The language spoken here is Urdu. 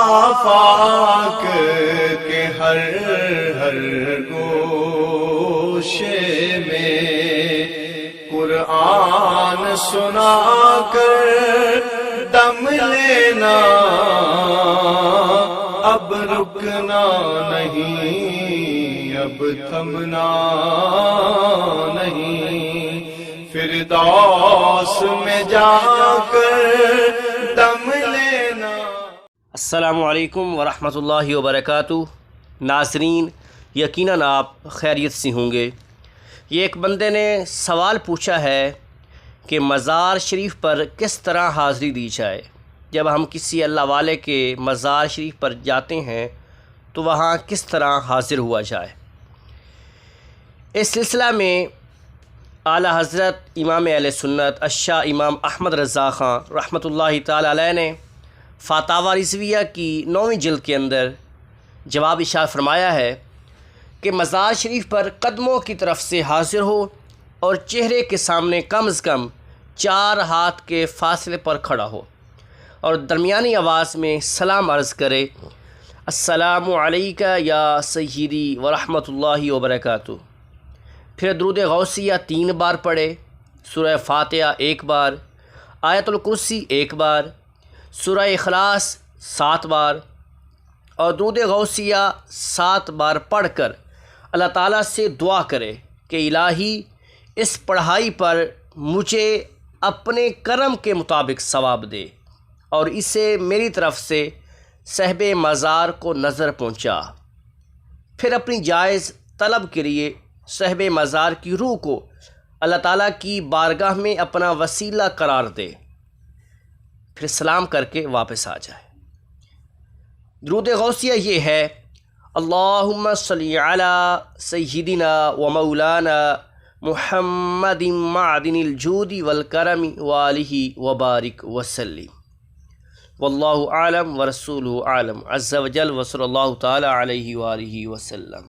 آفاق کے ہر ہر گوشے میں قرآن سنا کر دم لینا، اب رکنا نہیں، اب تھمنا نہیں، فردوس میں جا کر دم لینا۔ السلام علیکم ورحمۃ اللہ وبرکاتہ۔ ناظرین، یقیناً آپ خیریت سے ہوں گے۔ یہ ایک بندے نے سوال پوچھا ہے کہ مزار شریف پر کس طرح حاضری دی جائے۔ جب ہم کسی اللہ والے کے مزار شریف پر جاتے ہیں تو وہاں کس طرح حاضر ہوا جائے۔ اس سلسلہ میں اعلیٰ حضرت امام اہل سنت الشاہ امام احمد رضا خان رحمۃ اللہ تعالیٰ علیہ نے فتاوی رضویہ کی 9ویں جلد کے اندر جواب ارشاد فرمایا ہے کہ مزار شریف پر قدموں کی طرف سے حاضر ہو اور چہرے کے سامنے کم از کم 4 ہاتھ کے فاصلے پر کھڑا ہو اور درمیانی آواز میں سلام عرض کرے، السلام علیکہ یا سیدی ورحمۃ اللہ وبرکاتہ۔ پھر درود غوثیہ 3 بار پڑھے، سورہ فاتحہ 1 بار، آیت الکرسی 1 بار، سورہ اخلاص 7 بار اور درود غوثیہ 7 بار پڑھ کر اللہ تعالیٰ سے دعا کرے کہ الہی اس پڑھائی پر مجھے اپنے کرم کے مطابق ثواب دے اور اسے میری طرف سے صاحب مزار کو نظر پہنچا۔ پھر اپنی جائز طلب کے لیے صاحب مزار کی روح کو اللہ تعالیٰ کی بارگاہ میں اپنا وسیلہ قرار دے، پھر سلام کر کے واپس آ جائے۔ درود غوثیہ یہ ہے، اللہم صلی علی سیدنا و مولانا محمد معدن الجود والکرم وآلہ وبارک وسلم، واللہ اعلم ورسولہ اعلم عز وجل، وصلی اللہ تعالی علیہ وآلہ وسلم۔